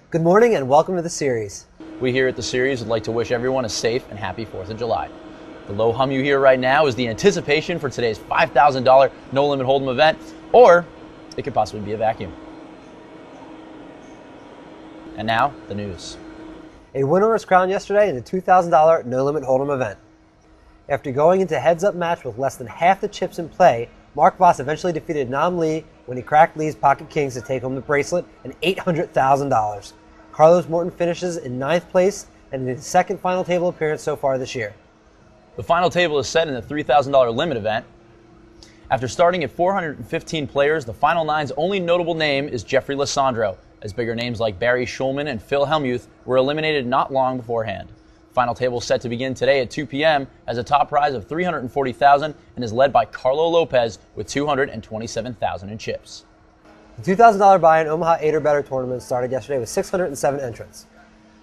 Good morning and welcome to the series. We here at the series would like to wish everyone a safe and happy 4th of July. The low hum you hear right now is the anticipation for today's $5,000 No Limit Hold'em event, or it could possibly be a vacuum. And now, the news. A winner was crowned yesterday in the $2,000 No Limit Hold'em event. After going into heads-up match with less than half the chips in play, Mark Voss eventually defeated Nam Lee when he cracked Lee's pocket kings to take home the bracelet and $800,000. Carlos Morton finishes in 9th place and in his second final table appearance so far this year. The final table is set in the $3,000 limit event. After starting at 415 players, the Final Nine's only notable name is Jeffrey Lissandro, as bigger names like Barry Schulman and Phil Hellmuth were eliminated not long beforehand. The final table is set to begin today at 2 p.m. has a top prize of $340,000 and is led by Carlo Lopez with $227,000 in chips. The $2,000 buy-in Omaha 8 or better tournament started yesterday with 607 entrants.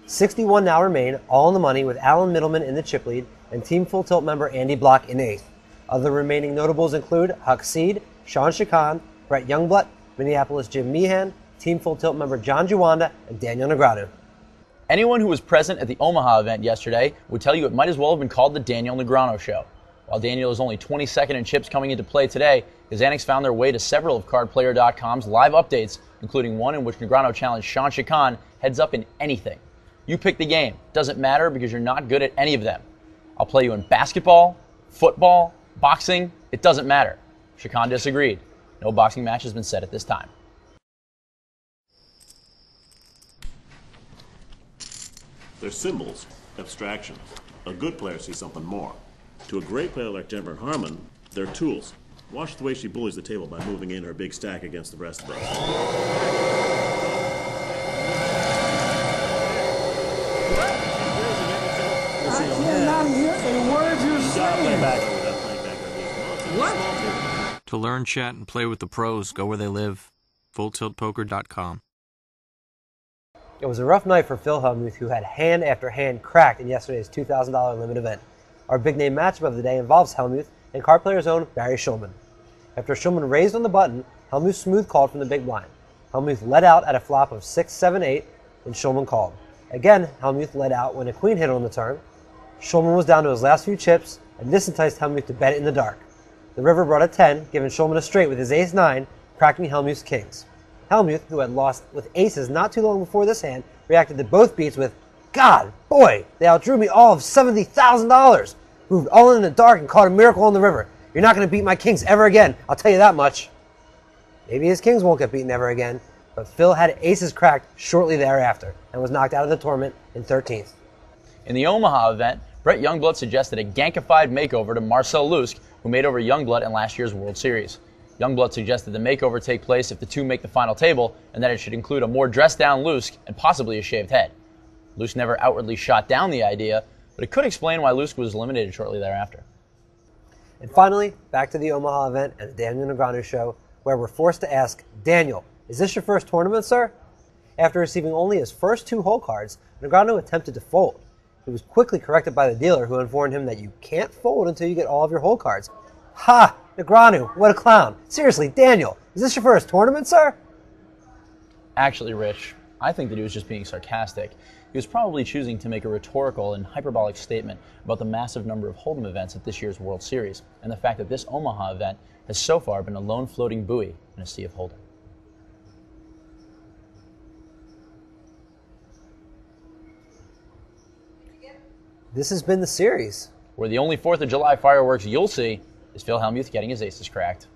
61 now remain, all in the money, with Alan Middleman in the chip lead and Team Full Tilt member Andy Block in 8th. Other remaining notables include Huck Seed, Sean Chacon, Brett Youngblood, Minneapolis Jim Meehan, Team Full Tilt member John Juanda, and Daniel Negreanu. Anyone who was present at the Omaha event yesterday would tell you it might as well have been called the Daniel Negreanu Show. While Daniel is only 22nd in chips coming into play today, his antics found their way to several of CardPlayer.com's live updates, including one in which Negreanu challenged Sean Chacon heads up in anything. You pick the game. Doesn't matter because you're not good at any of them. I'll play you in basketball, football, boxing. It doesn't matter. Chacon disagreed. No boxing match has been set at this time. They're symbols, abstractions. A good player sees something more. To a great player like Jennifer Harmon, they're tools. Watch the way she bullies the table by moving in her big stack against the rest of us. I cannot hear a word you're saying. What? To learn, chat, and play with the pros, go where they live. FullTiltPoker.com. It was a rough night for Phil Hellmuth, who had hand after hand cracked in yesterday's $2,000 limit event. Our big name matchup of the day involves Hellmuth and card player's own Barry Schulman. After Schulman raised on the button, Hellmuth smooth called from the big blind. Hellmuth led out at a flop of 6, 7, 8 when Schulman called. Again, Hellmuth led out when a queen hit on the turn. Schulman was down to his last few chips, and this enticed Hellmuth to bet it in the dark. The river brought a 10, giving Schulman a straight with his ace-9, cracking Hellmuth's kings. Hellmuth, who had lost with aces not too long before this hand, reacted to both beats with, "God, boy, they outdrew me all of $70,000. Moved all in the dark and caught a miracle on the river. You're not going to beat my kings ever again, I'll tell you that much." Maybe his kings won't get beaten ever again, but Phil had aces cracked shortly thereafter and was knocked out of the tournament in 13th. In the Omaha event, Brett Youngblood suggested a gankified makeover to Marcel Lusk, who made over Youngblood in last year's World Series. Youngblood suggested the makeover take place if the two make the final table, and that it should include a more dressed-down Lusk and possibly a shaved head. Lusk never outwardly shot down the idea, but it could explain why Lusk was eliminated shortly thereafter. And finally, back to the Omaha event and the Daniel Negreanu show, where we're forced to ask, "Daniel, is this your first tournament, sir?" After receiving only his first 2 hole cards, Negreanu attempted to fold. He was quickly corrected by the dealer, who informed him that you can't fold until you get all of your hole cards. Ha! Negreanu, what a clown. Seriously, Daniel, is this your first tournament, sir? Actually, Rich, I think that he was just being sarcastic. He was probably choosing to make a rhetorical and hyperbolic statement about the massive number of Hold'em events at this year's World Series, and the fact that this Omaha event has so far been a lone floating buoy in a sea of Hold'em. This has been the series, Where the only 4th of July fireworks you'll see is Phil Hellmuth getting his aces cracked.